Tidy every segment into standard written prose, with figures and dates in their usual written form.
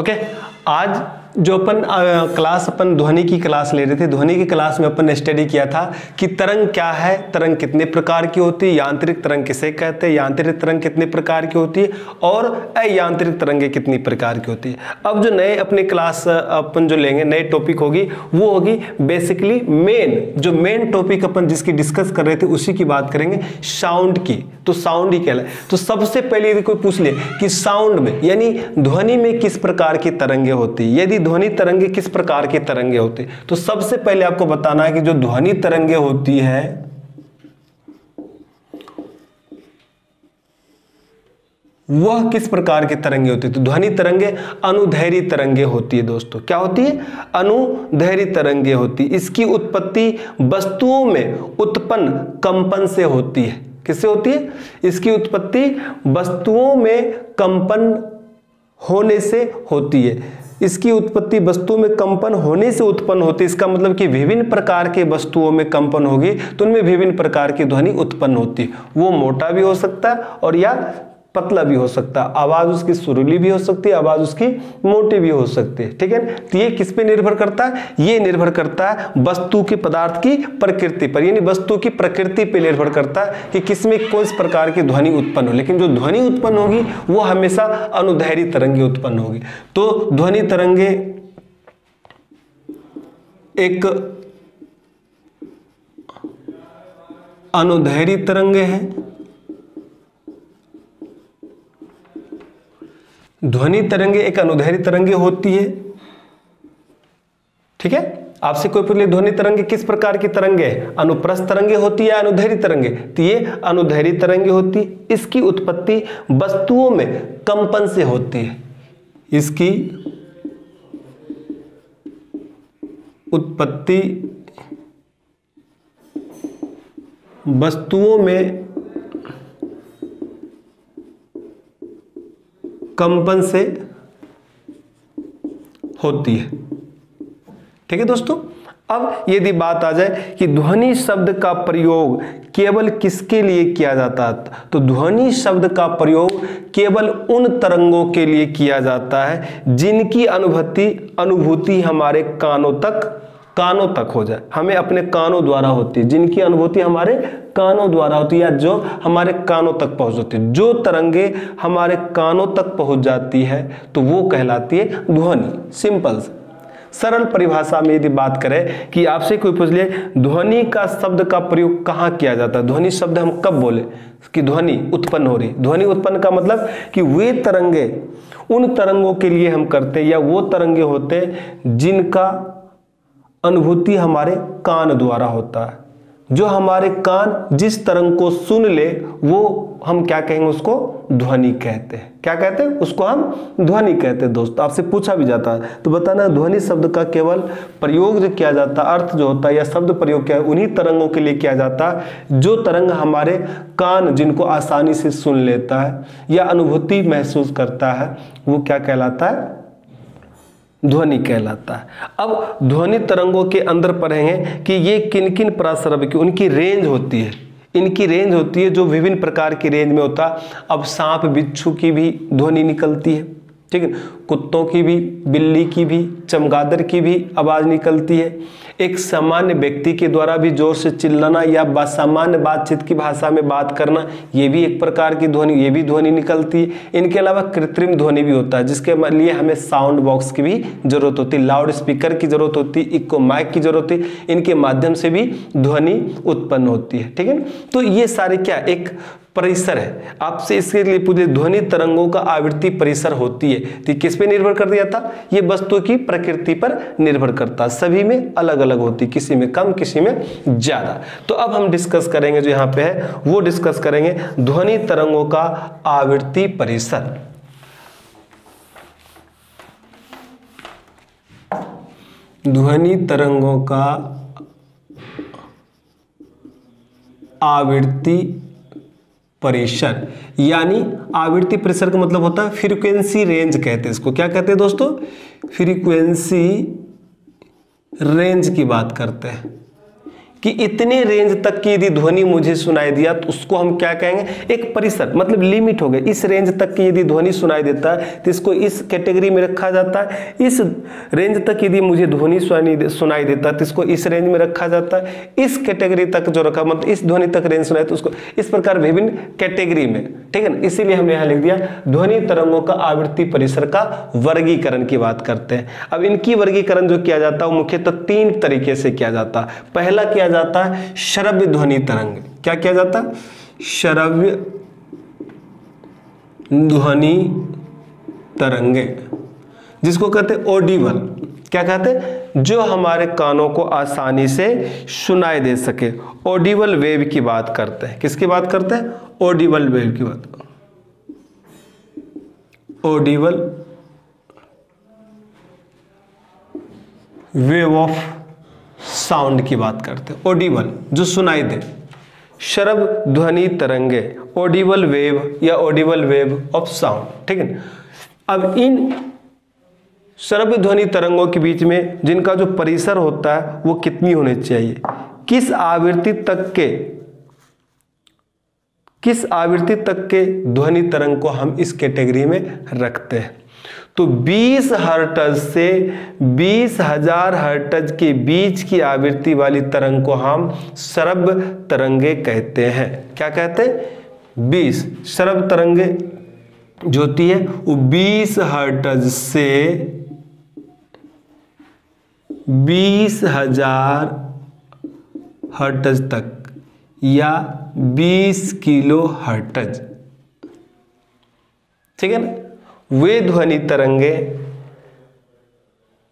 Okay, आज जो अपन class अपन ध्वनि की क्लास ले रहे थे, ध्वनि की क्लास में अपन ने स्टडी किया था कि तरंग क्या है, तरंग कितने प्रकार की होती है, यांत्रिक तरंग किसे कहते हैं, यांत्रिक तरंग कितने प्रकार की होती है और अयांत्रिक तरंगें कितनी प्रकार की होती है। अब जो नए अपने क्लास अपन जो लेंगे, नए टॉपिक होगी वो होगी बेसिकली जो मेन टॉपिक अपन जिसकी डिस्कस कर रहे थे उसी की बात करेंगे, साउंड की। तो साउंड ही कहलाए। तो सबसे पहले यदि कोई पूछ ले कि साउंड में यानी ध्वनि में किस प्रकार की तरंगे होती है, यदि ध्वनि तरंगे किस प्रकार की तरंगे होती है, तो सबसे पहले आपको बताना है कि जो ध्वनि तरंगे होती है वह किस प्रकार की तरंगे होती है। तो ध्वनि तरंगे अनुदैर्घ्य तरंगे होती है दोस्तों। क्या होती है? अनुदैर्घ्य तरंगे होती है। इसकी उत्पत्ति वस्तुओं में उत्पन्न कंपन से होती है। किससे होती है? इसकी उत्पत्ति वस्तुओं में कंपन होने से होती है। इसकी उत्पत्ति वस्तुओं में कंपन होने से उत्पन्न होती है। इसका मतलब कि विभिन्न प्रकार के वस्तुओं में कंपन होगी तो उनमें विभिन्न प्रकार की ध्वनि उत्पन्न होती है। वो मोटा भी हो सकता है और या पतला भी हो सकता है, आवाज उसकी सुरीली भी हो सकती है, आवाज उसकी मोटी भी हो सकती है। ठीक है, तो ये किस पे निर्भर करता है? ये निर्भर करता है वस्तु के पदार्थ की प्रकृति पर, यानी वस्तु की प्रकृति पे निर्भर करता है कि किसमें किस प्रकार की ध्वनि उत्पन्न हो। लेकिन जो ध्वनि उत्पन्न होगी वो हमेशा अनुदैर्घ्य तरंगे उत्पन्न होगी। तो ध्वनि तरंगे एक अनुदैर्घ्य तरंगे हैं। ध्वनि तरंगे एक अनुदैर्घ्य तरंगे होती है। ठीक है, आपसे कोई पूछ ले ध्वनि तरंगे किस प्रकार की तरंगे है, अनुप्रस्थ तरंगे होती है, अनुदैर्घ्य तरंगे, तो ये अनुदैर्घ्य तरंगे होती है। इसकी उत्पत्ति वस्तुओं में कंपन से होती है। इसकी उत्पत्ति वस्तुओं में कंपन से होती है। ठीक है दोस्तों, अब यदि बात आ जाए कि ध्वनि शब्द का प्रयोग केवल किसके लिए किया जाता है, तो ध्वनि शब्द का प्रयोग केवल उन तरंगों के लिए किया जाता है जिनकी अनुभूति हमारे कानों तक हो जाए, हमें अपने कानों द्वारा होती है, जिनकी अनुभूति हमारे कानों द्वारा होती है या जो हमारे कानों तक पहुंच जाती है। जो तरंगे हमारे कानों तक पहुंच जाती है तो वो कहलाती है ध्वनि। सिंपल सरल परिभाषा में यदि बात करें कि आपसे कोई पूछ ले ध्वनि का शब्द का प्रयोग कहाँ किया जाता है, ध्वनि शब्द हम कब बोले कि ध्वनि उत्पन्न हो रही। ध्वनि उत्पन्न का मतलब कि वे तरंगे उन तरंगों के लिए हम करते हैं या वो तरंगे होते हैं जिनका अनुभूति हमारे कान द्वारा होता है। जो हमारे कान जिस तरंग को सुन ले वो हम क्या कहेंगे, उसको ध्वनि कहते हैं। क्या कहते हैं? उसको हम ध्वनि कहते हैं। दोस्त आपसे पूछा भी जाता है तो बताना ध्वनि शब्द का केवल प्रयोग जो किया जाता है, अर्थ जो होता है या शब्द प्रयोग क्या है, उन्हीं तरंगों के लिए किया जाता है जो तरंग हमारे कान जिनको आसानी से सुन लेता है या अनुभूति महसूस करता है, वो क्या कहलाता है? ध्वनि कहलाता है। अब ध्वनि तरंगों के अंदर पढ़ेंगे कि ये किन किन प्रस्रव की उनकी रेंज होती है। इनकी रेंज होती है जो विभिन्न प्रकार की रेंज में होता है। अब सांप बिच्छू की भी ध्वनि निकलती है, ठीक है, कुत्तों की भी, बिल्ली की भी, चमगादड़ की भी आवाज निकलती है। एक सामान्य व्यक्ति के द्वारा भी जोर से चिल्लाना या सामान्य बातचीत की भाषा में बात करना, ये भी एक प्रकार की ध्वनि, ये भी ध्वनि निकलती है। इनके अलावा कृत्रिम ध्वनि भी होता है जिसके लिए हमें साउंड बॉक्स की भी जरूरत होती है, लाउड स्पीकर की जरूरत होती है, इको माइक की जरूरत होती है। इनके माध्यम से भी ध्वनि उत्पन्न होती है। ठीक है, तो ये सारे क्या एक परिसर है। आपसे इसके लिए पूछे ध्वनि तरंगों का आवृत्ति परिसर होती है, तो किस पे निर्भर कर दिया था? ये वस्तु की प्रकृति पर निर्भर करता है। सभी में अलग अलग होती, किसी में कम किसी में ज्यादा। तो अब हम डिस्कस करेंगे जो यहाँ पे है वो डिस्कस करेंगे ध्वनि तरंगों का आवृत्ति परिसर। ध्वनि तरंगों का आवृत्ति परिसर, यानी आवृत्ति परिसर का मतलब होता है फ्रीक्वेंसी रेंज कहते हैं इसको। क्या कहते हैं दोस्तों? फ्रीक्वेंसी रेंज की बात करते हैं। कि इतने रेंज तक की यदि ध्वनि मुझे सुनाई दिया तो उसको हम क्या कहेंगे, एक परिसर, मतलब लिमिट हो गई। इस रेंज तक की यदि ध्वनि सुनाई देता है तो इसको इस कैटेगरी में रखा जाता है। इस रेंज तक यदि मुझे ध्वनि सुनाई देता है तो इसको इस रेंज में रखा जाता है। इस कैटेगरी तक जो रखा, मतलब इस ध्वनि तक रेंज सुनाई तो उसको इस प्रकार विभिन्न कैटेगरी में, ठीक है ना। इसीलिए हमने यहाँ लिख दिया ध्वनि तरंगों का आवृत्ति परिसर का वर्गीकरण की बात करते हैं। अब इनकी वर्गीकरण जो किया जाता है वो मुख्यतः 3 तरीके से किया जाता है। पहला किया जाता है श्रव्य ध्वनि तरंग। क्या किया जाता है? श्रव्य ध्वनि तरंगे, जिसको कहते हैं ऑडिबल। क्या कहते हैं? जो हमारे कानों को आसानी से सुनाई दे सके। ऑडिबल वेव की बात करते हैं। किसकी बात करते हैं? ऑडिबल वेव की बात। ऑडिबल वेव ऑफ साउंड की बात करते हैं। ऑडिबल जो सुनाई दे, श्रव्य ध्वनि तरंगे, ऑडिबल वेव या ऑडिबल वेव ऑफ साउंड, ठीक है। अब इन श्रव्य ध्वनि तरंगों के बीच में जिनका जो परिसर होता है वो कितनी होनी चाहिए, किस आवृत्ति तक के ध्वनि तरंग को हम इस कैटेगरी में रखते हैं। तो 20 हर्ट्ज से 20,000 हर्ट्ज के बीच की आवृत्ति वाली तरंग को हम श्रव्य तरंगे कहते हैं। क्या कहते हैं? 20 श्रव्य तरंगे जो होती है वो 20 हर्ट्ज से 20,000 हर्ट्ज तक या 20 किलो हर्ट्ज, ठीक है ना। वे ध्वनि तरंगे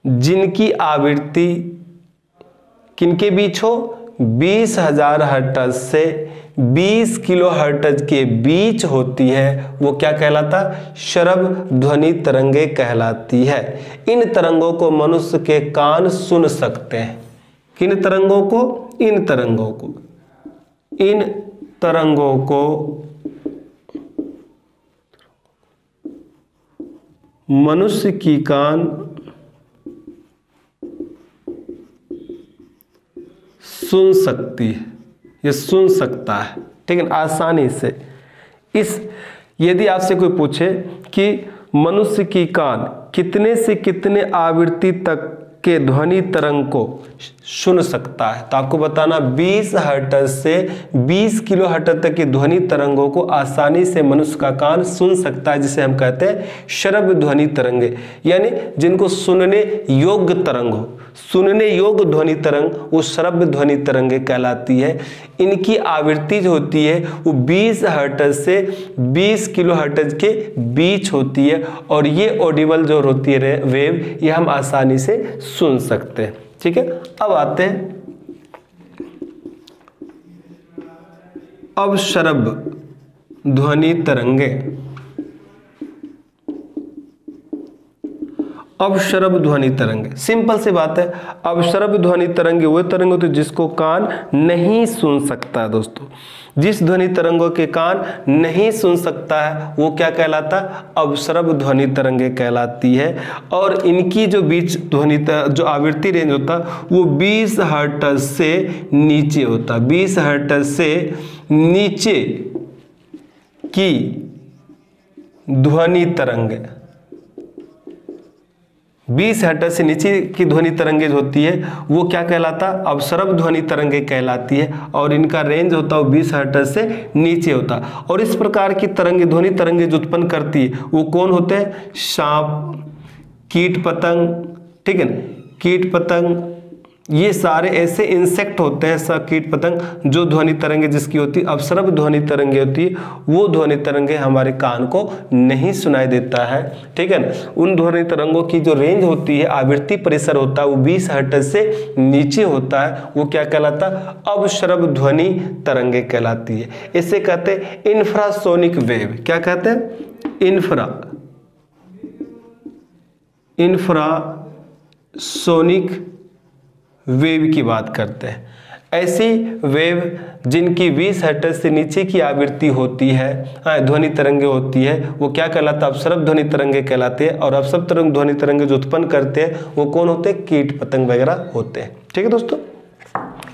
जिनकी आवृत्ति किनके बीच हो, 20,000 हर्ट्ज से 20 किलो हर्ट्ज के बीच होती है, वो क्या कहलाता? श्रव्य ध्वनि तरंगे कहलाती है। इन तरंगों को मनुष्य के कान सुन सकते हैं। किन तरंगों को? इन तरंगों को। इन तरंगों को मनुष्य की कान सुन सकती है, ये सुन सकता है, ठीक है, आसानी से। यदि आपसे कोई पूछे कि मनुष्य की कान कितने से कितने आवृत्ति तक के ध्वनि तरंग को सुन सकता है, तो आपको बताना 20 हर्ट्ज से 20 किलो हर्ट्ज तक की ध्वनि तरंगों को आसानी से मनुष्य का कान सुन सकता है, जिसे हम कहते हैं श्रव्य ध्वनि तरंगे, यानी जिनको सुनने योग्य तरंग हो। सुनने योग्य ध्वनि तरंग वो श्रव्य ध्वनि तरंगे कहलाती है। इनकी आवृत्ति जो होती है वो 20 हर्ट्ज से 20 किलो हर्ट्ज के बीच होती है, और ये ऑडिबल जो होती है वेव, ये हम आसानी से सुन सकते हैं, ठीक है। अब आते हैं अब श्रव्य ध्वनि तरंगे। अब श्रव्य ध्वनि तरंगे, सिंपल सी बात है। अब श्रव्य ध्वनि तरंगे वो तरंग होती है जिसको कान नहीं सुन सकता है दोस्तों। जिस ध्वनि तरंगों के कान नहीं सुन सकता है वो क्या कहलाता है? अब श्रव्य ध्वनि तरंगे कहलाती है। और इनकी जो बीच ध्वनि जो आवृत्ति रेंज होता है वो 20 हर्ट्ज से नीचे होता है। 20 हर्ट्ज से नीचे की ध्वनि तरंगे, 20 हर्ट्ज से नीचे की ध्वनि तरंगे जो होती है वो क्या कहलाता? अब श्रव्य ध्वनि तरंगे कहलाती है, और इनका रेंज होता है 20 हर्ट्ज से नीचे होता। और इस प्रकार की तरंगे, ध्वनि तरंगे जो उत्पन्न करती है वो कौन होते हैं? सांप, कीट पतंग, ठीक है ना, कीट पतंग, ये सारे ऐसे इंसेक्ट होते हैं, सब कीट पतंग जो ध्वनि तरंगे जिसकी होती है अब श्रव्य ध्वनि तरंगे होती है, वो ध्वनि तरंगे हमारे कान को नहीं सुनाई देता है, ठीक है ना। उन ध्वनि तरंगों की जो रेंज होती है, आवृत्ति परिसर होता है वो 20 हर्ट्ज से नीचे होता है, वो क्या कहलाता? अब श्रव्य ध्वनि तरंगे कहलाती है। इसे कहते हैं इंफ्रासोनिक वेव। क्या कहते हैं? इंफ्रासोनिक वेव की बात करते हैं। ऐसी वेव जिनकी 20 हर्ट्ज से नीचे की आवृत्ति होती है, ध्वनि तरंगे होती है, वो क्या कहलाता है? अपश्रव्य ध्वनि तरंगे कहलाते हैं। और अपश्रव्य ध्वनि तरंगे जो उत्पन्न करते हैं वो कौन होते हैं? कीट पतंग वगैरह होते हैं, ठीक है दोस्तों।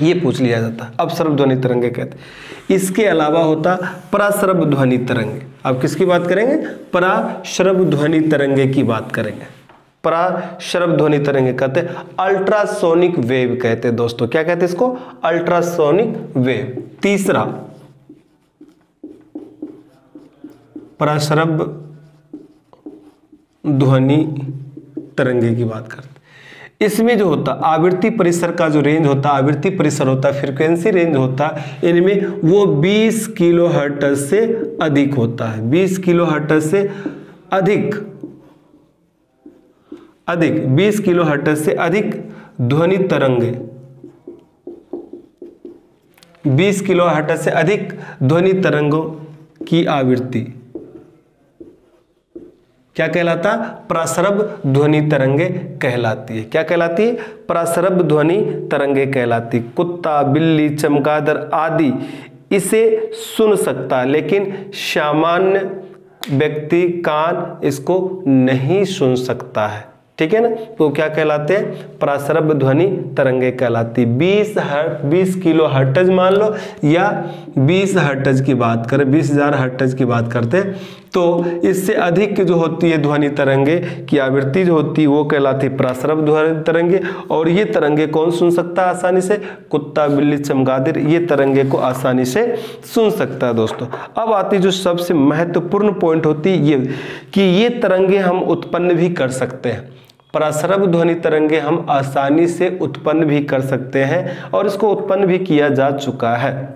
ये पूछ लिया जाता है। अपश्रव ध्वनि तरंगे कहते हैं। इसके अलावा होता पराश्रव ध्वनि तरंगे। अब किसकी बात करेंगे? पराश्रव ध्वनि तरंगे की बात करेंगे। पराश्रव ध्वनि तरंगे कहते हैं अल्ट्रासोनिक वेव कहते हैं दोस्तों। क्या कहते हैं इसको? Ultrasonic wave. तीसरा पराश्रव ध्वनि तरंगे की बात करते हैं। इसमें जो होता आवृत्ति परिसर का जो रेंज होता, आवृत्ति परिसर होता, फ्रीक्वेंसी रेंज होता, इनमें वो 20 किलोहर्ट्ज से अधिक होता है। 20 किलोहर्ट्ज से अधिक 20 किलोहर्ट्ज से अधिक ध्वनि तरंगे, 20 किलोहर्ट्ज से अधिक ध्वनि तरंगों की आवृत्ति क्या कहलाता? पराश्रव ध्वनि तरंगे कहलाती है। क्या कहलाती है? पराश्रव ध्वनि तरंगे कहलाती। कुत्ता, बिल्ली, चमगादड़ आदि इसे सुन सकता है, लेकिन सामान्य व्यक्ति कान इसको नहीं सुन सकता है। ठीक है ना? तो क्या कहलाते हैं? पराश्रव ध्वनि तरंगे कहलाती। 20 किलो हर्ट्ज मान लो या 20 हर्ट्ज की बात करें, 20,000 हर्ट्ज की बात करते हैं, तो इससे अधिक जो होती है ध्वनि तरंगे की आवृत्ति जो होती है वो कहलाती है पराश्रव ध्वनि तरंगे। और ये तरंगे कौन सुन सकता है आसानी से? कुत्ता, बिल्ली, चमगादड़ ये तरंगे को आसानी से सुन सकता है दोस्तों। अब आती जो सबसे महत्वपूर्ण पॉइंट होती है ये कि ये तरंगे हम उत्पन्न भी कर सकते हैं। पराश्रव ध्वनि तरंगे हम आसानी से उत्पन्न भी कर सकते हैं और इसको उत्पन्न भी किया जा चुका है।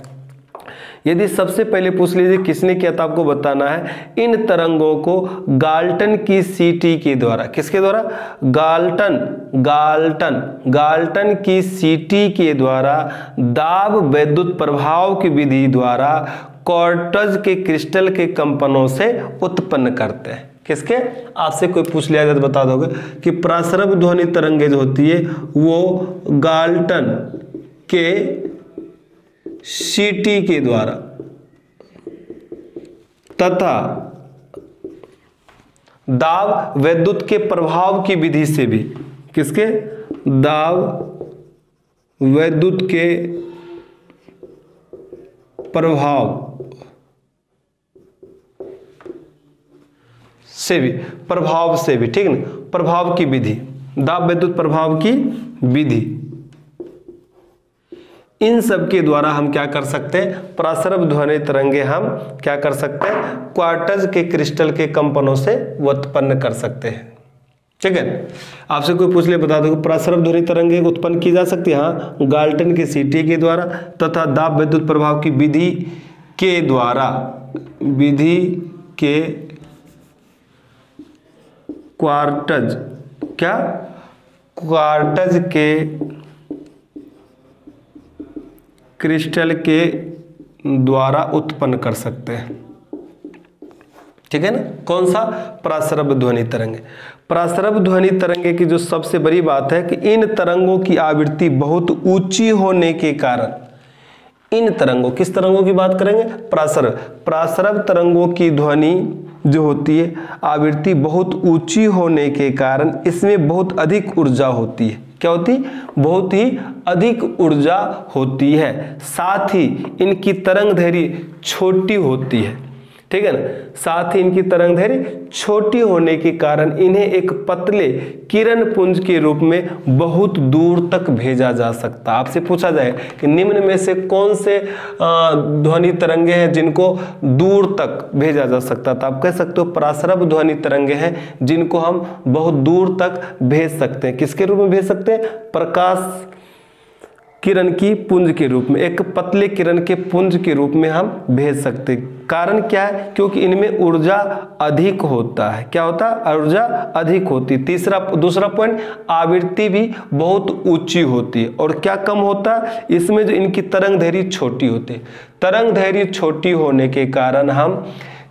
यदि सबसे पहले पूछ लीजिए किसने किया था, आपको बताना है इन तरंगों को गाल्टन की सीटी के द्वारा, किसके द्वारा? गाल्टन की सीटी के द्वारा दाब विद्युत प्रभाव की विधि द्वारा क्वार्ट्ज के क्रिस्टल के कंपनों से उत्पन्न करते हैं। किसके? आपसे कोई पूछ लिया जाए तो बता दोगे कि पराश्रव ध्वनि तरंगे जो होती है वो गाल्टन के सीटी के द्वारा तथा दाब विद्युत के प्रभाव की विधि से भी, किसके? दाब विद्युत के प्रभाव से भी, ठीक है ना? प्रभाव की विधि, दाब विद्युत प्रभाव की विधि, इन सब के द्वारा हम क्या कर सकते हैं? पराश्रव ध्वनि तरंगे हम क्या कर सकते हैं? क्वार्ट्ज के क्रिस्टल के कंपनों से उत्पन्न कर सकते हैं। ठीक है? आपसे कोई पूछ ले बता दो पराश्रव ध्वनि तरंगे उत्पन्न की जा सकती है। हाँ, गाल्टन के सीटी के द्वारा तथा दाब विद्युत प्रभाव की विधि के द्वारा, विधि के क्वार्ट्ज, क्या? क्वार्ट्ज के क्रिस्टल के द्वारा उत्पन्न कर सकते हैं। ठीक है ना? कौन सा? पराश्रव ध्वनि तरंगे। पराश्रव ध्वनि तरंगे की जो सबसे बड़ी बात है कि इन तरंगों की आवृत्ति बहुत ऊंची होने के कारण, इन तरंगों, किस तरंगों की बात करेंगे? पराश्रव तरंगों की ध्वनि जो होती है आवृत्ति बहुत ऊंची होने के कारण इसमें बहुत अधिक ऊर्जा होती है। क्या होती? बहुत ही अधिक ऊर्जा होती है। साथ ही इनकी तरंग दैर्घ्य छोटी होती है। ठीक है ना? साथ ही इनकी तरंग दैर्घ्य छोटी होने के कारण इन्हें एक पतले किरण पुंज के रूप में बहुत दूर तक भेजा जा सकता है। आपसे पूछा जाए कि निम्न में से कौन से ध्वनि तरंगे हैं जिनको दूर तक भेजा जा सकता है, तो आप कह सकते हो पराश्रव ध्वनि तरंगे हैं जिनको हम बहुत दूर तक भेज सकते हैं। किसके रूप में भेज सकते हैं? प्रकाश किरण की पुंज के रूप में, एक पतले किरण के पुंज के रूप में हम भेज सकते हैं। कारण क्या है? क्योंकि इनमें ऊर्जा अधिक होता है। क्या होता है? ऊर्जा अधिक होती है। दूसरा पॉइंट, आवृत्ति भी बहुत ऊंची होती है। और क्या कम होता है? इसमें जो इनकी तरंग दैर्घ्य छोटी होती है। तरंग दैर्घ्य छोटी होने के कारण हम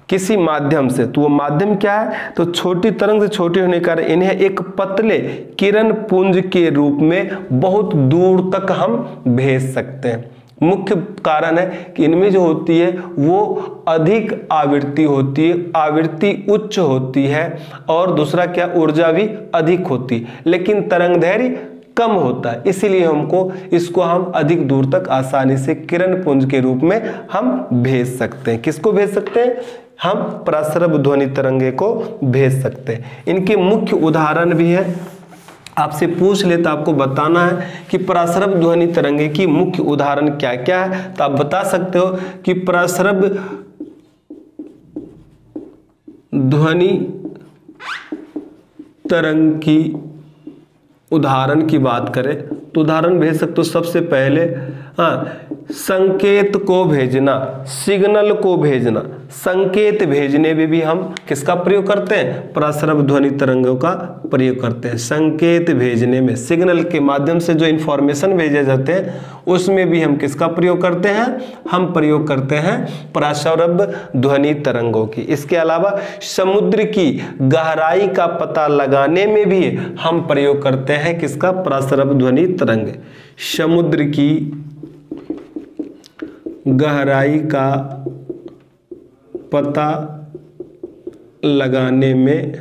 किसी माध्यम से, तो वो माध्यम क्या है? तो छोटी तरंग से छोटी होने के कारण इन्हें एक पतले किरण पुंज के रूप में बहुत दूर तक हम भेज सकते हैं। मुख्य कारण है कि इनमें जो होती है वो अधिक आवृत्ति होती है, आवृत्ति उच्च होती है, और दूसरा क्या? ऊर्जा भी अधिक होती है, लेकिन तरंग दैर्घ्य कम होता है, इसीलिए इसको हम अधिक दूर तक आसानी से किरण पुंज के रूप में हम भेज सकते हैं। किसको भेज सकते हैं? हम प्रसरब ध्वनि तरंगे को भेज सकते हैं। इनके मुख्य उदाहरण भी है, आपसे पूछ ले तो आपको बताना है कि प्रसरब ध्वनि तरंगे की मुख्य उदाहरण क्या क्या है। तो आप बता सकते हो कि प्रसरब ध्वनि तरंग की उदाहरण की बात करें तो उदाहरण भेज सकते हो। सबसे पहले संकेत को भेजना, सिग्नल को भेजना, संकेत भेजने में भी हम किसका प्रयोग करते हैं? प्रसरब ध्वनि तरंगों का प्रयोग करते हैं। संकेत भेजने में, सिग्नल के माध्यम से जो इंफॉर्मेशन भेजे जाते हैं उसमें भी हम किसका प्रयोग करते हैं? हम प्रयोग करते हैं प्रसरब ध्वनि तरंगों की। इसके अलावा समुद्र की गहराई का पता लगाने में भी हम प्रयोग करते हैं किसका? प्रसरब ध्वनि तरंग। समुद्र की गहराई का पता लगाने में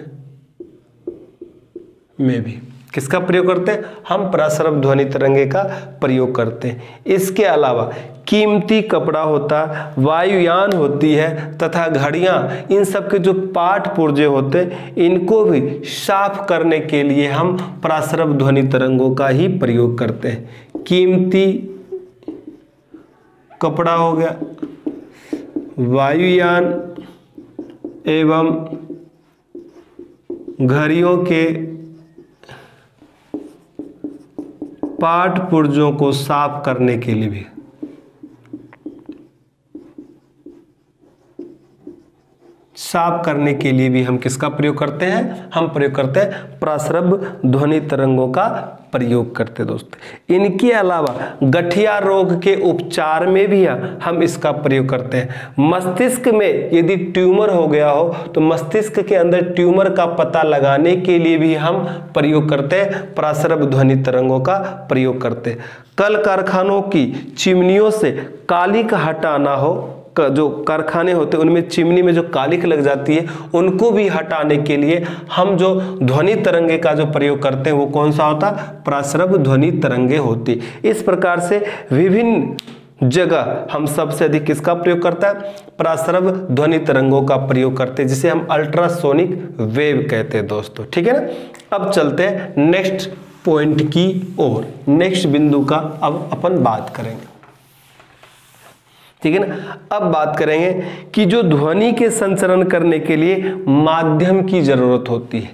भी किसका प्रयोग करते हैं? हम प्रसरब ध्वनि तरंगे का प्रयोग करते हैं। इसके अलावा कीमती कपड़ा होता, वायुयान होती है तथा घड़ियां, इन सब के जो पाठ पुर्जे होते हैं इनको भी साफ करने के लिए हम प्रसरब ध्वनि तरंगों का ही प्रयोग करते हैं। कीमती कपड़ा हो गया, वायुयान एवं घड़ियों के पाठ पुर्जों को साफ करने के लिए भी हम किसका प्रयोग करते हैं? हम प्रयोग करते हैं प्रसरब ध्वनि तरंगों का प्रयोग करते हैं दोस्तों। इनके अलावा गठिया रोग के उपचार में भी हम इसका प्रयोग करते हैं। मस्तिष्क में यदि ट्यूमर हो गया हो तो मस्तिष्क के अंदर ट्यूमर का पता लगाने के लिए भी हम प्रयोग करते हैं, प्रसरब ध्वनि तरंगों का प्रयोग करते हैं। कल कारखानों की चिमनियों से कालिक हटाना हो, जो कारखाने होते हैं उनमें चिमनी में जो कालिक लग जाती है उनको भी हटाने के लिए हम जो ध्वनि तरंगे का जो प्रयोग करते हैं वो कौन सा होता? प्रसरब ध्वनि तरंगे होती। इस प्रकार से विभिन्न जगह हम सबसे अधिक किसका प्रयोग करता है? प्रसरब ध्वनि तरंगों का प्रयोग करते हैं, जिसे हम अल्ट्रासोनिक वेव कहते हैं दोस्तों। ठीक है ना। अब चलते हैं नेक्स्ट पॉइंट की ओर, नेक्स्ट बिंदु का अब अपन बात करेंगे। ठीक है ना। अब बात करेंगे कि जो ध्वनि के संचरण करने के लिए माध्यम की जरूरत होती है।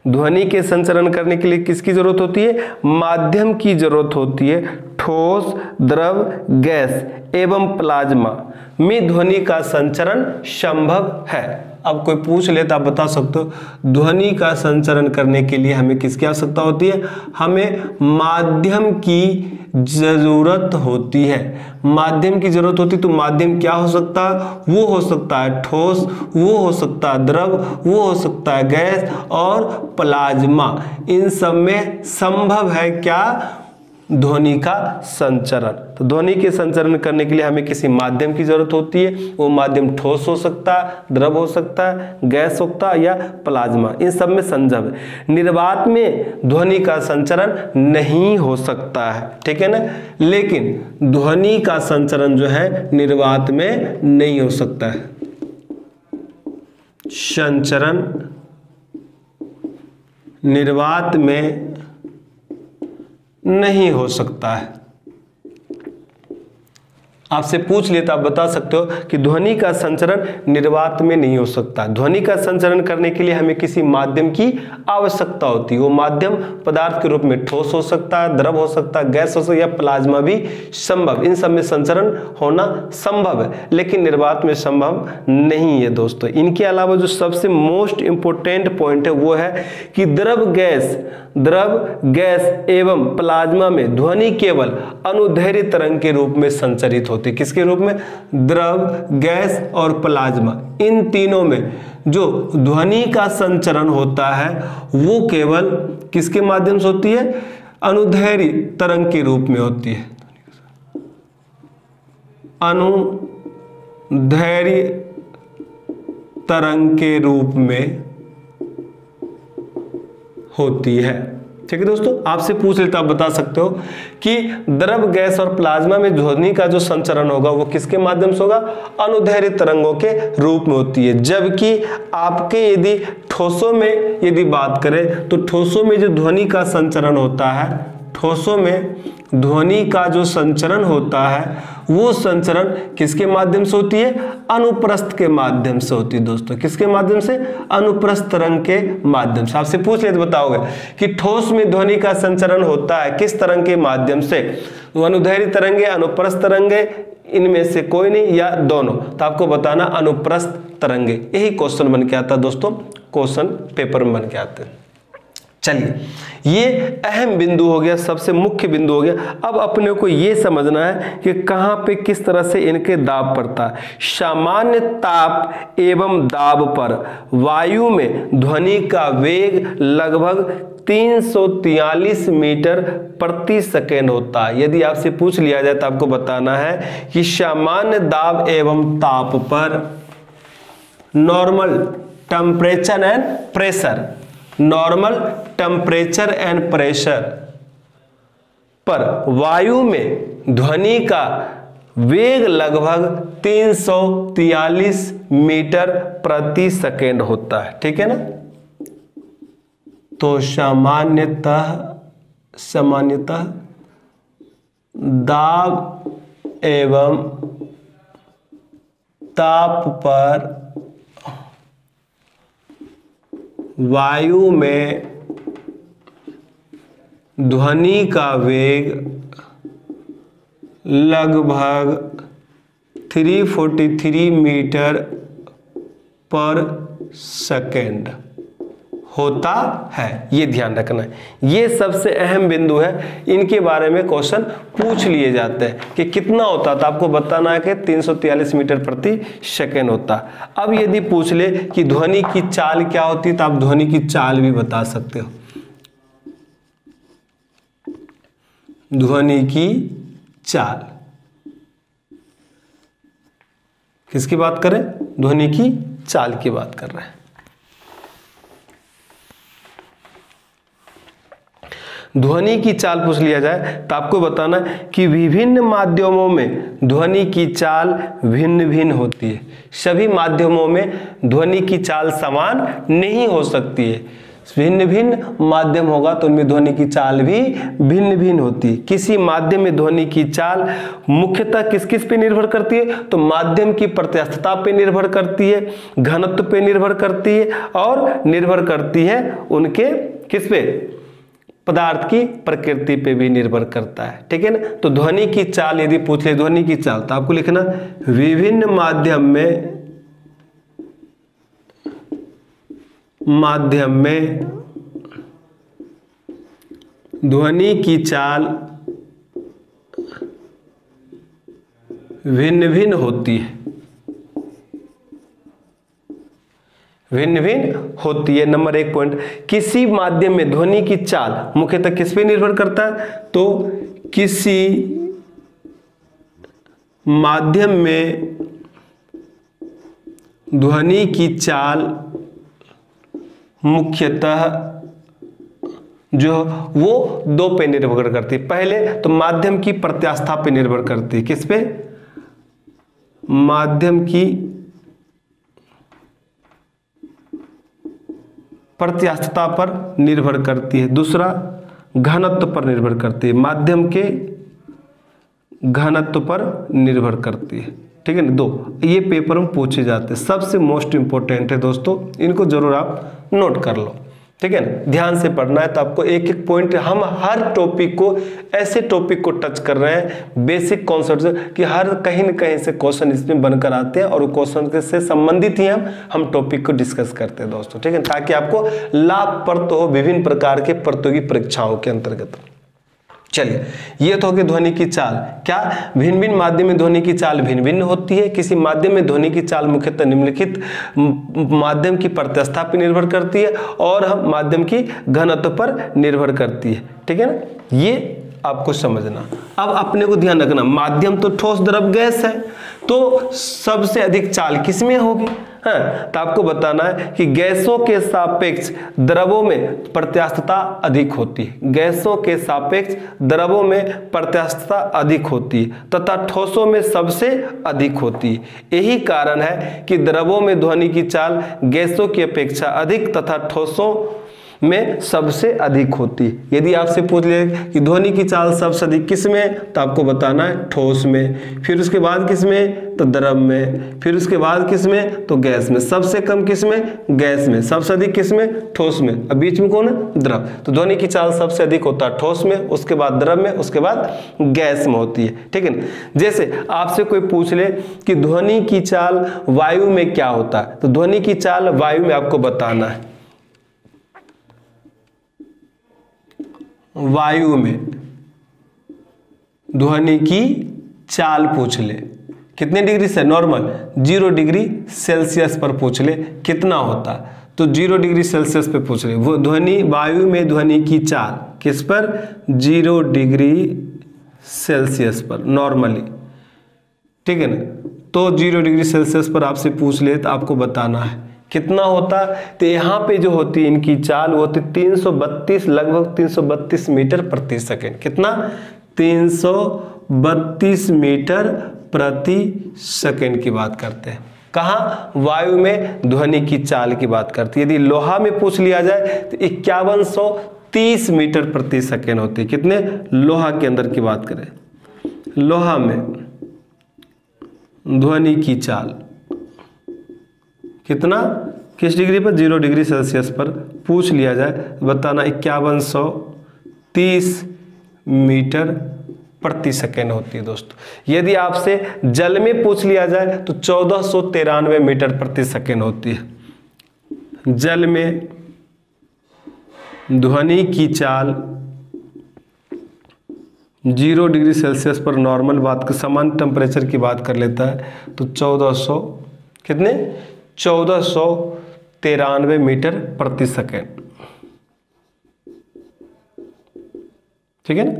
ध्वनि के संचरण करने के लिए किसकी जरूरत होती है? माध्यम की जरूरत होती है। ठोस, द्रव, गैस एवं प्लाज्मा में ध्वनि का संचरण संभव है। अब कोई पूछ ले तो आप बता सकते हो ध्वनि का संचरण करने के लिए हमें किसकी आवश्यकता होती है? हमें माध्यम की जरूरत होती है। माध्यम की जरूरत होती है तो माध्यम क्या हो सकता है? वो हो सकता है ठोस, वो हो सकता है द्रव, वो हो सकता है गैस और प्लाज्मा। इन सब में संभव है क्या? ध्वनि का संचरण। तो ध्वनि के संचरण करने के लिए हमें किसी माध्यम की जरूरत होती है। वो माध्यम ठोस हो सकता है, द्रव हो सकता है, गैस हो सकता है या प्लाज्मा। इन सब में संभव है। निर्वात में ध्वनि का संचरण नहीं हो सकता है, ठीक है ना। लेकिन ध्वनि का संचरण जो है निर्वात में नहीं हो सकता है। संचरण निर्वात में नहीं हो सकता है। आपसे पूछ लिया तो आप बता सकते हो कि ध्वनि का संचरण निर्वात में नहीं हो सकता। ध्वनि का संचरण करने के लिए हमें किसी माध्यम की आवश्यकता होती है। वो माध्यम पदार्थ के रूप में ठोस हो सकता है, द्रव हो सकता है, गैस हो सकता है या प्लाज्मा भी संभव। इन सब में संचरण होना संभव है, लेकिन निर्वात में संभव नहीं है दोस्तों। इनके अलावा जो सबसे मोस्ट इंपोर्टेंट पॉइंट है वो है कि द्रव, गैस एवं प्लाज्मा में ध्वनि केवल अनुदैर्घ्य तरंग के रूप में संचरित होती है। किसके रूप में? द्रव, गैस और प्लाज्मा। इन तीनों में जो ध्वनि का संचरण होता है वो केवल किसके माध्यम से होती है? अनुदैर्घ्य तरंग के रूप में होती है। अनुदैर्घ्य तरंग के रूप में होती है। ठीक है दोस्तों, आपसे पूछ लेता, आप बता सकते हो कि द्रव, गैस और प्लाज्मा में ध्वनि का जो संचरण होगा वो किसके माध्यम से होगा? अनुदैर्ध्य तरंगों के रूप में होती है। जबकि आपके यदि ठोसों में यदि बात करें तो ठोसों में जो ध्वनि का संचरण होता है, ठोसों में ध्वनि का जो संचरण होता है वो संचरण किसके माध्यम से होती है? अनुप्रस्थ के माध्यम से होती है दोस्तों। किसके माध्यम से? अनुप्रस्थ तरंग के माध्यम से। आपसे पूछ ले तो बताओगे कि ठोस में ध्वनि का संचरण होता है किस तरंग के माध्यम से? तो अनुदैर्ध्य तरंगे, अनुप्रस्थ तरंगे, इनमें से कोई नहीं या दोनों? तो आपको बताना अनुप्रस्थ तरंगे। यही क्वेश्चन बन के आता है दोस्तों, क्वेश्चन पेपर में बन के आते हैं। चलिए, ये अहम बिंदु हो गया, सबसे मुख्य बिंदु हो गया। अब अपने को ये समझना है कि कहाँ पे किस तरह से इनके दाब पड़ता है। सामान्य ताप एवं दाब पर वायु में ध्वनि का वेग लगभग 343 मीटर प्रति सेकेंड होता है। यदि आपसे पूछ लिया जाए तो आपको बताना है कि सामान्य दाब एवं ताप पर, normal temperature and pressure, normal temperature and pressure पर वायु में ध्वनि का वेग लगभग 343 मीटर प्रति सेकेंड होता है। ठीक है ना? तो सामान्यतः दाब एवं ताप पर वायु में ध्वनि का वेग लगभग 343 मीटर पर सेकेंड होता है। ये ध्यान रखना है, ये सबसे अहम बिंदु है। इनके बारे में क्वेश्चन पूछ लिए जाते हैं कि कितना होता, तो आपको बताना है कि 343 मीटर प्रति सेकेंड होता। अब यदि पूछ ले कि ध्वनि की चाल क्या होती है, तो आप ध्वनि की चाल भी बता सकते हो। ध्वनि की चाल किसकी बात करें? ध्वनि की चाल की बात कर रहे हैं। ध्वनि की चाल पूछ लिया जाए तो आपको बताना है कि विभिन्न माध्यमों में ध्वनि की चाल भिन्न भिन्न होती है। सभी माध्यमों में ध्वनि की चाल समान नहीं हो सकती है। भिन्न भिन्न माध्यम होगा तो उनमें ध्वनि की चाल भी भिन्न भिन्न होती है। किसी माध्यम में ध्वनि की चाल मुख्यतः किस किस पे निर्भर करती है? तो माध्यम की प्रत्यास्थता पे निर्भर करती है, घनत्व पे निर्भर करती है और निर्भर करती है उनके किस पे? पदार्थ की प्रकृति पे भी निर्भर करता है। ठीक है ना? तो ध्वनि की चाल यदि पूछ ले ध्वनि की चाल, तो आपको लिखना विभिन्न माध्यम में ध्वनि की चाल भिन्न भिन्न होती है, भिन्न भिन्न होती है। नंबर 1 पॉइंट, किसी माध्यम में ध्वनि की चाल मुख्यतः किस पे निर्भर करता है? तो किसी माध्यम में ध्वनि की चाल मुख्यतः जो वो दो पे निर्भर करती है। पहले तो माध्यम की प्रत्यास्था पे निर्भर करती है। किस पे? माध्यम की प्रत्यास्थता पर निर्भर करती है। दूसरा, घनत्व पर निर्भर करती है, माध्यम के घनत्व पर निर्भर करती है। ठीक है ना? 2 ये पेपर में पूछे जाते हैं, सबसे मोस्ट इंपॉर्टेंट है दोस्तों, इनको जरूर आप नोट कर लो। ठीक है ना? ध्यान से पढ़ना है। तो आपको एक एक पॉइंट, हम हर टॉपिक को, ऐसे टॉपिक को टच कर रहे हैं बेसिक कॉन्सेप्ट कि हर कहीं न कहीं से क्वेश्चन इसमें बनकर आते हैं और क्वेश्चन से संबंधित ही हम टॉपिक को डिस्कस करते हैं दोस्तों। ठीक है, ताकि आपको लाभप्रद हो विभिन्न प्रकार के प्रतियोगी परीक्षाओं के अंतर्गत। चलिए, ये तो होगी ध्वनि की चाल। क्या भिन्न भिन्न माध्यम में ध्वनि की चाल भिन्न भिन्न होती है। किसी माध्यम में ध्वनि की चाल मुख्यतः निम्नलिखित माध्यम की प्रत्यास्थता पर निर्भर करती है और हम माध्यम की घनत्व पर निर्भर करती है। ठीक है ना? ये आपको समझना। अब अपने को ध्यान रखना, माध्यम तो ठोस द्रव गैस है, तो सबसे अधिक चाल किसमें होगी? हाँ, तो आपको बताना है कि गैसों के सापेक्ष द्रवों में प्रत्यास्थता अधिक होती है। गैसों के सापेक्ष द्रवों में प्रत्यास्थता अधिक होती है तथा ठोसों में सबसे अधिक होती है। यही कारण है कि द्रवों में ध्वनि की चाल गैसों की अपेक्षा अधिक तथा ठोसों में सबसे अधिक होती है। यदि आपसे पूछ ले कि ध्वनि की चाल सबसे अधिक किस में, तो आपको बताना है ठोस में, फिर उसके बाद किस में, तो द्रव में, फिर उसके बाद किस में, तो गैस में। सबसे कम किस में, गैस में। सबसे अधिक किस में, ठोस में। अब बीच में कौन है, द्रव। तो ध्वनि की चाल सबसे अधिक होता है ठोस में, उसके बाद द्रव में, उसके बाद गैस में होती है। ठीक है ना। जैसे आपसे कोई पूछ ले कि ध्वनि की चाल वायु में क्या होता है, तो ध्वनि की चाल वायु में आपको बताना है। वायु में ध्वनि की चाल पूछ ले, कितने डिग्री से, नॉर्मल 0 डिग्री सेल्सियस पर पूछ ले कितना होता, तो 0 डिग्री सेल्सियस पे पूछ ले। वो ध्वनि, वायु में ध्वनि की चाल किस पर, 0 डिग्री सेल्सियस पर नॉर्मली। ठीक है ना। तो 0 डिग्री सेल्सियस पर आपसे पूछ ले तो आपको बताना है कितना होता। तो यहाँ पे जो होती है इनकी चाल वो होती 332, लगभग 332 मीटर प्रति सेकेंड। कितना, 332 मीटर प्रति सेकेंड की बात करते हैं। कहाँ, वायु में ध्वनि की चाल की बात करती है। यदि लोहा में पूछ लिया जाए तो 5130 मीटर प्रति सेकेंड होती है। कितने, लोहा के अंदर की बात करें, लोहा में ध्वनि की चाल कितना, किस डिग्री पर, 0 डिग्री सेल्सियस पर पूछ लिया जाए, बताना 5130 मीटर प्रति सेकेंड होती है दोस्तों। यदि आपसे जल में पूछ लिया जाए तो 1493 मीटर प्रति सेकेंड होती है। जल में ध्वनि की चाल 0 डिग्री सेल्सियस पर नॉर्मल बात का सामान्य टेम्परेचर की बात कर लेता है तो 1400 कितने, 1493 मीटर प्रति सेकेंड। ठीक है ना।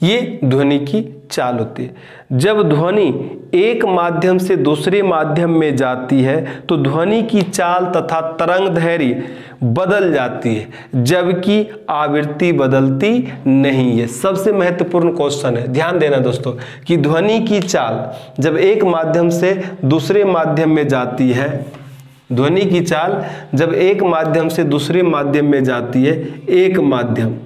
ये ध्वनि की चाल होती है। जब ध्वनि एक माध्यम से दूसरे माध्यम में जाती है तो ध्वनि की चाल तथा तरंग दैर्घ्य बदल जाती है, जबकि आवृत्ति बदलती नहीं है। सबसे महत्वपूर्ण क्वेश्चन है, ध्यान देना दोस्तों, कि ध्वनि की चाल जब एक माध्यम से दूसरे माध्यम में जाती है, ध्वनि की चाल जब एक माध्यम से दूसरे माध्यम में जाती है, एक माध्यम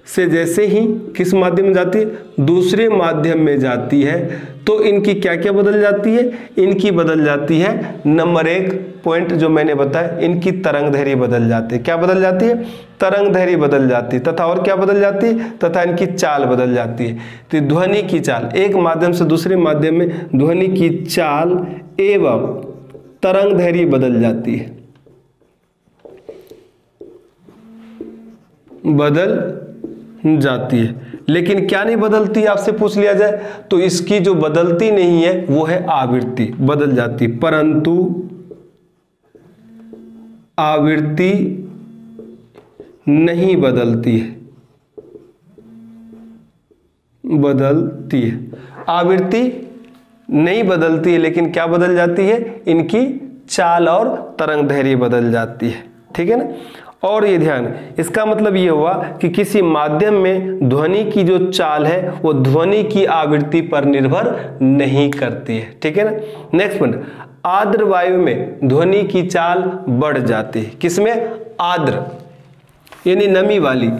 से जैसे ही किस माध्यम में जाती है, दूसरे माध्यम में जाती है, तो इनकी क्या क्या बदल जाती है, इनकी बदल जाती है नंबर 1 पॉइंट जो मैंने बताया, इनकी तरंग दैर्घ्य बदल जाती है। क्या बदल जाती है, तरंग दैर्घ्य बदल जाती है, तथा और क्या बदल जाती है, तथा इनकी चाल बदल जाती है। तो ध्वनि की चाल, एक माध्यम से दूसरे माध्यम में ध्वनि की चाल एवं तरंग दैर्घ्य बदल जाती है, बदल जाती है। लेकिन क्या नहीं बदलती, आपसे पूछ लिया जाए तो इसकी जो बदलती नहीं है वो है आवृत्ति, बदल जाती, परंतु आवृत्ति नहीं बदलती है, बदलती है। आवृत्ति नहीं बदलती है, लेकिन क्या बदल जाती है, इनकी चाल और तरंग दैर्घ्य बदल जाती है। ठीक है ना। और ये ध्यान, इसका मतलब ये हुआ कि किसी माध्यम में ध्वनि की जो चाल है वो ध्वनि की आवृत्ति पर निर्भर नहीं करती है। ठीक है ना। नेक्स्ट पॉइंट, आर्द्र वायु में ध्वनि की चाल बढ़ जाती है। किसमें, आर्द्र यानी नमी वाली,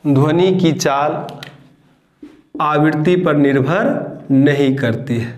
ध्वनि की चाल आवृत्ति पर निर्भर नहीं करती है।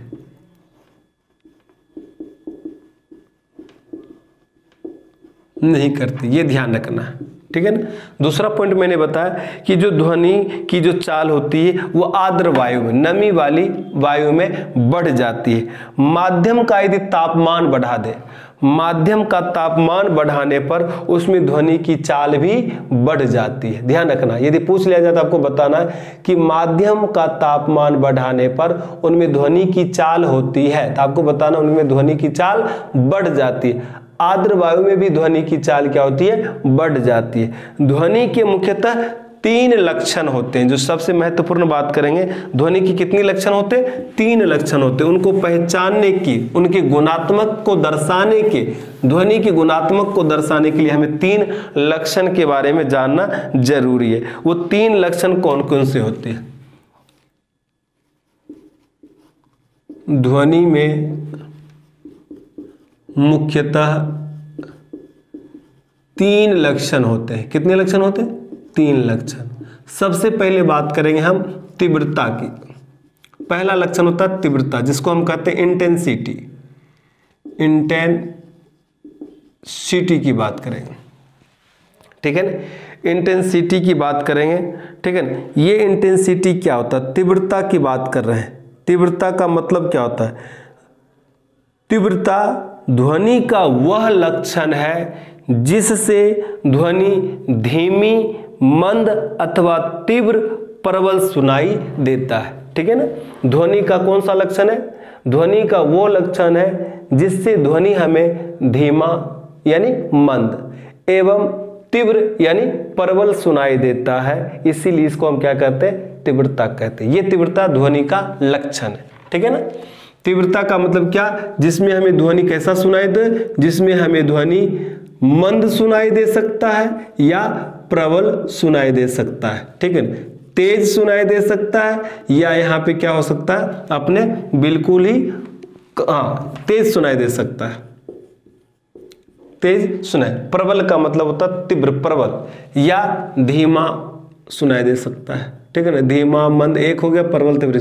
नहीं करती, ये ध्यान रखना है। ठीक है ना। दूसरा पॉइंट मैंने बताया कि जो ध्वनि की जो चाल होती है वो आर्द्र वायु में, नमी वाली वायु में बढ़ जाती है। माध्यम का यदि तापमान बढ़ा दे, माध्यम का तापमान बढ़ाने पर उसमें ध्वनि की चाल भी बढ़ जाती है। ध्यान रखना, यदि पूछ लिया जाए तो आपको बताना है कि माध्यम का तापमान बढ़ाने पर उनमें ध्वनि की चाल होती है, तो आपको बताना उनमें ध्वनि की चाल बढ़ जाती है। आर्द्र वायु में भी ध्वनि की चाल क्या होती है, बढ़ जाती है। ध्वनि के मुख्यतः 3 लक्षण होते हैं। जो सबसे महत्वपूर्ण बात करेंगे, ध्वनि की कितनी लक्षण होते हैं? 3 लक्षण होते हैं। उनको पहचानने की, उनके गुणात्मक को दर्शाने के, ध्वनि के गुणात्मक को दर्शाने के लिए हमें 3 लक्षण के बारे में जानना जरूरी है। वो 3 लक्षण कौन कौन से होते हैं? ध्वनि में मुख्यतः 3 लक्षण होते हैं। कितने लक्षण होते हैं? 3 लक्षण। सबसे पहले बात करेंगे हम तीव्रता की। पहला लक्षण होता है तीव्रता, जिसको हम कहते हैं इंटेंसिटी। इंटेंसिटी की बात करेंगे, ठीक है ना? इंटेंसिटी की बात करेंगे, ठीक है ना? ये इंटेंसिटी क्या होता है? तीव्रता की बात कर रहे हैं। तीव्रता का मतलब क्या होता है? तीव्रता ध्वनि का वह लक्षण है जिससे ध्वनि धीमी, मंद अथवा तीव्र, प्रबल सुनाई देता है, ठीक है ना? ध्वनि का कौन सा लक्षण है? ध्वनि का वो लक्षण है जिससे ध्वनि हमें धीमा यानी मंद एवं तीव्र यानी प्रबल सुनाई देता है। इसीलिए इसको हम क्या कहते हैं? तीव्रता कहते हैं। ये तीव्रता ध्वनि का लक्षण है, ठीक है ना? तीव्रता का मतलब क्या? जिसमें हमें ध्वनि कैसा सुनाई दे? जिसमें हमें ध्वनि मंद सुनाई दे सकता है या प्रबल सुनाई दे सकता है, ठीक है ना? तेज सुनाई दे सकता है या यहाँ पे क्या हो सकता है? अपने बिल्कुल ही तेज सुनाई दे सकता है। तेज सुनाई। प्रबल का मतलब होता है तीव्र, प्रबल, या धीमा सुनाई दे सकता है, ठीक है ना? धीमा मंद एक हो गया, प्रबल तीव्र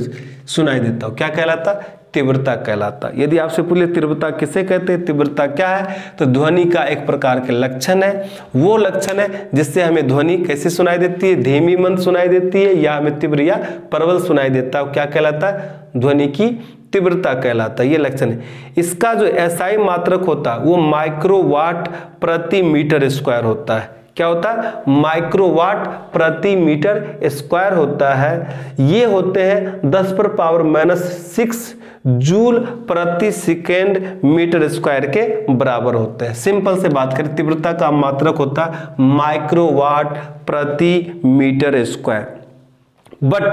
सुनाई देता हो। क्या कहलाता? तीव्रता कहलाता। यदि आपसे पूछे तीव्रता किसे कहते हैं, तीव्रता क्या है, तो ध्वनि का एक प्रकार के लक्षण है। वो लक्षण है जिससे हमें ध्वनि कैसे सुनाई देती है? धीमी मंद सुनाई देती है या हमें तीव्र या प्रबल सुनाई देता है। क्या कहलाता है? ध्वनि की तीव्रता कहलाता है। ये लक्षण है। इसका जो एसआई मात्रक होता है वो माइक्रोवाट प्रति मीटर स्क्वायर होता है। क्या होता है? माइक्रोवाट प्रति मीटर स्क्वायर होता है। ये होते हैं 10⁻⁻⁶ जूल प्रति सेकेंड मीटर स्क्वायर के बराबर होते हैं। सिंपल से बात करें, तीव्रता का मात्रक होता है माइक्रोवाट प्रति मीटर स्क्वायर। बट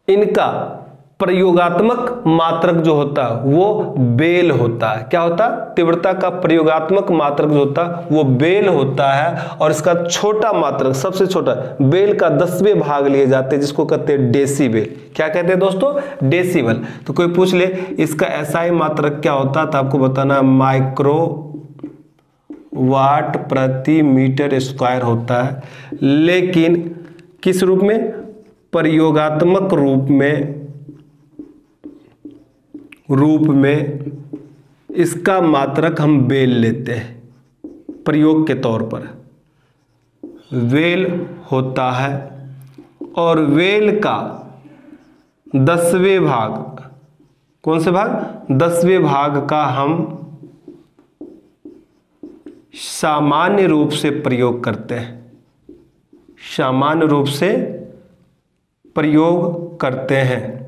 इनका प्रयोगात्मक मात्रक जो होता है वो बेल होता है। क्या होता है? तीव्रता का प्रयोगात्मक मात्रक जो होता है वो बेल होता है, और इसका छोटा मात्रक, सबसे छोटा बेल का 10वें भाग लिए जाते हैं, जिसको कहते हैं डेसीबेल। क्या कहते हैं दोस्तों? डेसीबल। तो कोई पूछ ले इसका एसआई मात्रक क्या होता है, तो आपको बताना माइक्रो वाट प्रति मीटर स्क्वायर होता है। लेकिन किस रूप में? प्रयोगात्मक रूप में इसका मात्रक हम बेल लेते हैं, प्रयोग के तौर पर वेल होता है, और वेल का 10वें भाग, कौन से भाग? 10वें भाग का हम सामान्य रूप से प्रयोग करते हैं। सामान्य रूप से प्रयोग करते हैं,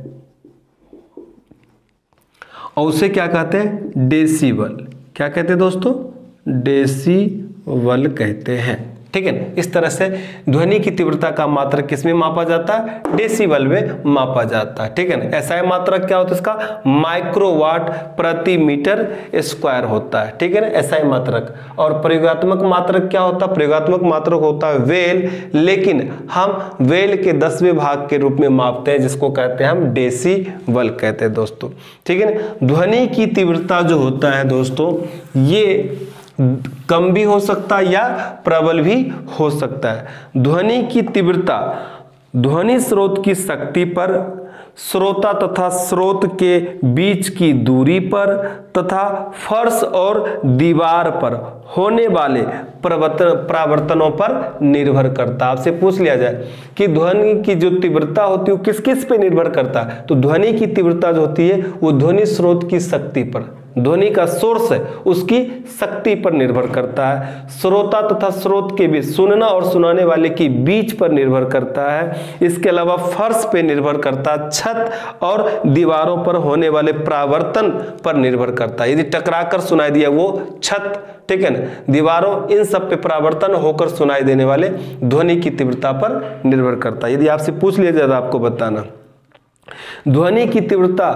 और उसे क्या कहते हैं? डेसीबल। क्या कहते हैं दोस्तों? डेसीबल कहते हैं, ठीक है ना? इस तरह से ध्वनि की तीव्रता का मात्रक किसमें मापा जाता है? डेसीबल में मापा जाता है, ठीक है ना? एसआई मात्रक क्या होता है इसका? माइक्रोवाट प्रति मीटर स्क्वायर होता है, ठीक है ना? एसआई मात्रक। और प्रयोगात्मक मात्रक क्या होता है? प्रयोगात्मक मात्रक होता है वेल, लेकिन हम वेल के 10वें भाग के रूप में मापते हैं, जिसको कहते हैं हम डेसीबल कहते हैं दोस्तों, ठीक है ना? ध्वनि की तीव्रता जो होता है दोस्तों, ये कम भी हो सकता है या प्रबल भी हो सकता है। ध्वनि की तीव्रता ध्वनि स्रोत की शक्ति पर, श्रोता तथा स्रोत के बीच की दूरी पर तथा फर्श और दीवार पर होने वाले परावर्तनों पर निर्भर करता है। आपसे पूछ लिया जाए कि ध्वनि की जो तीव्रता होती है वो किस किस पे निर्भर करता है, तो ध्वनि की तीव्रता जो होती है वो ध्वनि स्रोत की शक्ति पर, ध्वनि का सोर्स है उसकी शक्ति पर निर्भर करता है, श्रोता तथा स्रोत के बीच, सुनना और सुनाने वाले की बीच पर निर्भर करता है, इसके अलावा फर्श पे निर्भर करता है, छत और दीवारों पर होने वाले परावर्तन पर निर्भर करता है। यदि टकरा कर सुनाई दिया वो छत, ठीक है ना, दीवारों, इन सब पे परावर्तन होकर सुनाई देने वाले ध्वनि की तीव्रता पर निर्भर करता है। यदि आपसे पूछ लिया जाए तो आपको बताना ध्वनि की तीव्रता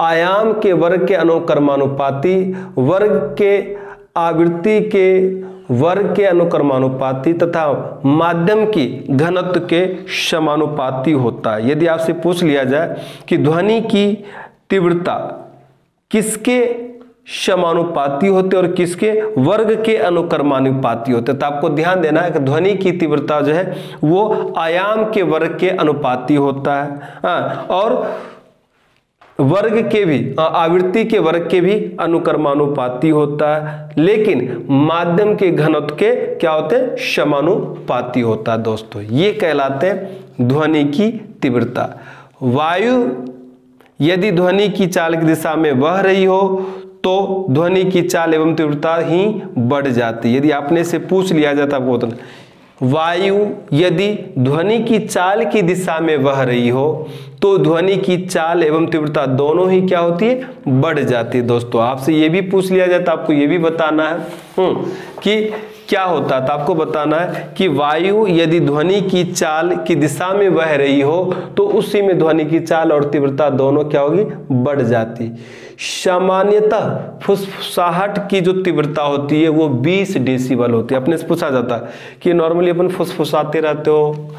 आयाम के वर्ग के अनुक्रमानुपाती, वर्ग के आवृत्ति के वर्ग के अनुक्रमानुपाती तथा माध्यम की घनत्व के समानुपाती होता है। यदि आपसे पूछ लिया जाए कि ध्वनि की तीव्रता किसके समानुपाती होते और किसके वर्ग के अनुक्रमानुपाती होते, तो आपको ध्यान देना है कि ध्वनि की तीव्रता जो है वो आयाम के वर्ग के अनुपाती होता है और वर्ग के भी, आवृत्ति के वर्ग के भी अनुक्रमानुपाती होता है, लेकिन माध्यम के घनत्व के क्या होते हैं, समानुपाती होता है। दोस्तों ये कहलाते हैं ध्वनि की तीव्रता। वायु यदि ध्वनि की चाल की दिशा में बह रही हो तो ध्वनि की चाल एवं तीव्रता ही बढ़ जाती है। यदि आपने से पूछ लिया जाता आपको तो वायु यदि ध्वनि की चाल की दिशा में बह रही हो तो ध्वनि की चाल एवं तीव्रता दोनों ही क्या होती है, बढ़ जाती है। दोस्तों आपसे ये भी पूछ लिया जाता आपको ये भी बताना है कि क्या होता है, तो आपको बताना है कि वायु यदि ध्वनि की चाल की दिशा में बह रही हो तो उसी में ध्वनि की चाल और तीव्रता दोनों क्या होगी, बढ़ जाती। सामान्यतः फुसफुसाहट की जो तीव्रता होती है वो 20 डेसिबल होती है। अपने से पूछा जाता है कि नॉर्मली अपन फुसफुसाते रहते हो,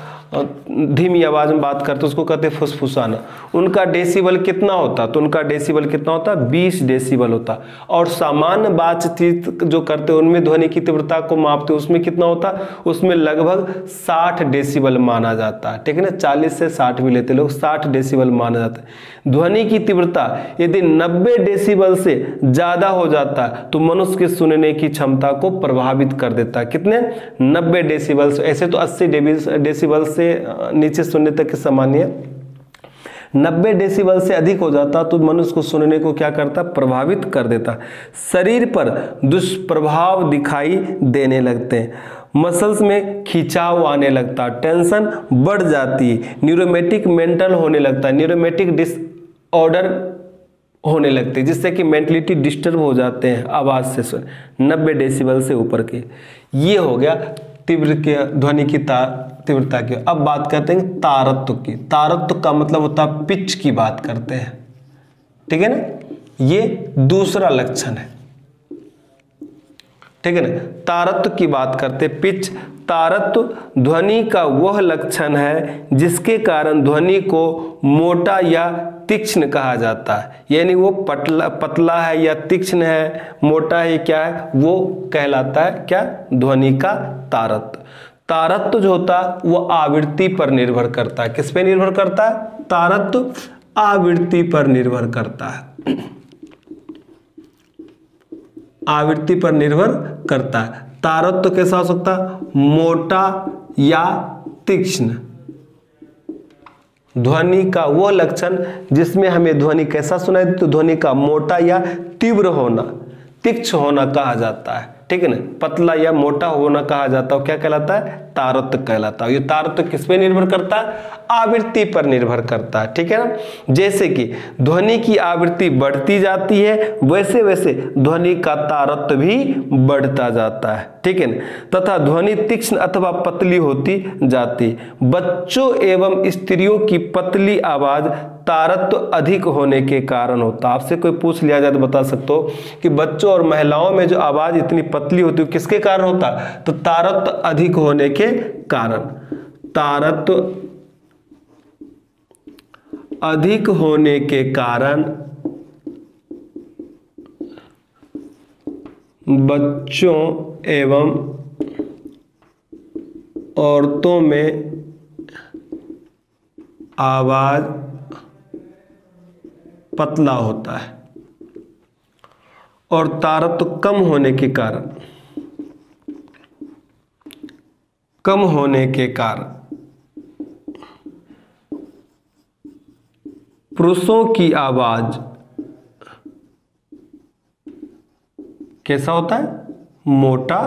धीमी आवाज में बात करते उसको कहते हैं फुसफुसाना, उनका डेसिबल कितना होता, तो उनका डेसिबल कितना होता, 20 डेसिबल होता। और सामान्य बातचीत जो करते हैं उनमें ध्वनि की तीव्रता को मापते उसमें कितना होता, उसमें लगभग 60 डेसिबल माना जाता है, ठीक है ना, 40 से 60 भी लेते लोग, 60 डेसिबल माना जाता है। ध्वनि की तीव्रता यदि 90 डेसिबल से ज्यादा हो जाता है तो मनुष्य के सुनने की क्षमता को प्रभावित कर देता है। कितने, 90 डेसिबल से, ऐसे तो 80 डेसिबल से नीचे सुनने तक के सामान्य, 90 डेसिबल से अधिक हो जाता तो मनुष्य को सुनने को क्या करता, प्रभावित कर देता। शरीर पर दुष्प्रभाव दिखाई देने लगते हैं, मसल्स में खिंचाव आने लगता, टेंशन बढ़ जाती, न्यूरोमेटिक मेंटल होने लगता है, न्यूरोमेटिक डिसऑर्डर होने लगते हैं, जिससे कि मेंटलिटी डिस्टर्ब हो जाते हैं आवाज से सुन 90 डेसिबल से ऊपर के। ये हो गया तीव्र के ध्वनि की तीव्रता की। अब बात करते हैं तारत्व की। तारत्व का मतलब होता है पिच की बात करते हैं, ठीक है ना, ये दूसरा लक्षण है, ठीक है ना। तारत्व की बात करते, पिच। तारत्व ध्वनि का वह लक्षण है जिसके कारण ध्वनि को मोटा या तीक्ष्ण कहा जाता है, यानी वो पतला है या तीक्ष्ण है, मोटा है, क्या है, वो कहलाता है क्या, ध्वनि का तारत्व। तारत्व जो होता है वो आवृत्ति पर निर्भर करता है। किस पे निर्भर करता है, तारत्व आवृत्ति पर निर्भर करता है, आवृत्ति पर निर्भर करता है। तारत्व कैसा हो सकता है, मोटा या तीक्ष्ण। ध्वनि का वो लक्षण जिसमें हमें ध्वनि कैसा सुनाई दे, तो ध्वनि का मोटा या तीव्र होना, तीक्ष्ण होना कहा जाता है, ठीक है ना, पतला या मोटा होना कहा जाता है, क्या कहलाता है, तारत्व कहलाता है। ये तारत्व किस पे निर्भर करता है, आवृत्ति पर निर्भर करता है, ठीक है ना। जैसे कि ध्वनि की आवृत्ति बढ़ती जाती है वैसे वैसे ध्वनि का तारत्व भी बढ़ता जाता है, ठीक है ना, तथा ध्वनि तीक्ष्ण अथवा पतली होती जाती। बच्चों एवं स्त्रियों की पतली आवाज तारत्व अधिक होने के कारण होता। आपसे कोई पूछ लिया जाए तो बता सकते हो कि बच्चों और महिलाओं में जो आवाज इतनी पतली होती है किसके कारण होता, तो तारत्व अधिक होने के कारण। तारत्व अधिक होने के कारण बच्चों एवं औरतों में आवाज पतला होता है, और तारत्व कम होने के कारण, कम होने के कारण पुरुषों की आवाज कैसा होता है? मोटा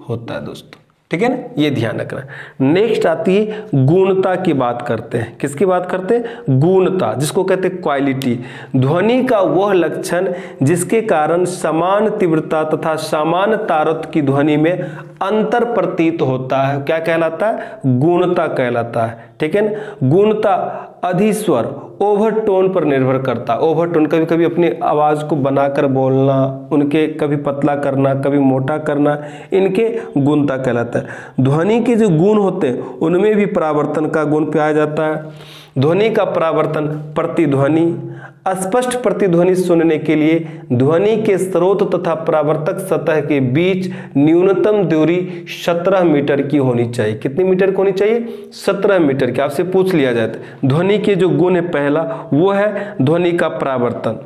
होता है दोस्तों, ठीक है ना, ये ध्यान रखना। नेक्स्ट आती है गुणता की बात करते हैं। किसकी बात करते हैं? गुणता, जिसको कहते हैं क्वालिटी। ध्वनि का वह लक्षण जिसके कारण समान तीव्रता तथा समान तारत की ध्वनि में अंतर प्रतीत होता है, क्या कहलाता है? गुणता कहलाता है, ठीक है ना। गुणता अधिस्वर ओवरटोन पर निर्भर करता है। ओवरटोन, कभी कभी अपनी आवाज को बनाकर बोलना, उनके कभी पतला करना, कभी मोटा करना, इनके गुणता कहलाता है। ध्वनि के जो गुण होते हैं उनमें भी परावर्तन का गुण पाया जाता है। ध्वनि का परावर्तन प्रतिध्वनि, अस्पष्ट प्रतिध्वनि सुनने के लिए ध्वनि के स्रोत तथा परावर्तक सतह के बीच न्यूनतम दूरी 17 मीटर की होनी चाहिए। कितनी मीटर की होनी चाहिए? 17 मीटर की। आपसे पूछ लिया जाए तो ध्वनि के जो गुण है पहला वो है ध्वनि का परावर्तन,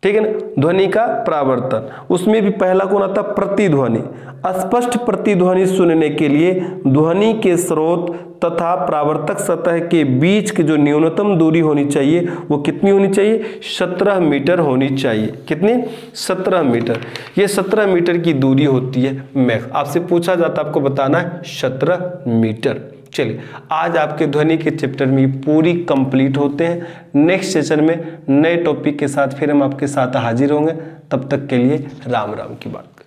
ठीक है ना, ध्वनि का परावर्तन। उसमें भी पहला गुण आता है प्रतिध्वनि। अस्पष्ट प्रतिध्वनि सुनने के लिए ध्वनि के स्रोत तथा परावर्तक सतह के बीच की जो न्यूनतम दूरी होनी चाहिए वो कितनी होनी चाहिए? 17 मीटर होनी चाहिए। कितनी? 17 मीटर। ये 17 मीटर की दूरी होती है मैक्स। आपसे पूछा जाता है, आपको बताना है 17 मीटर। चलिए, आज आपके ध्वनि के चैप्टर में ये पूरी कंप्लीट होते हैं। नेक्स्ट सेशन में नए टॉपिक के साथ फिर हम आपके साथ हाजिर होंगे। तब तक के लिए राम राम की बात।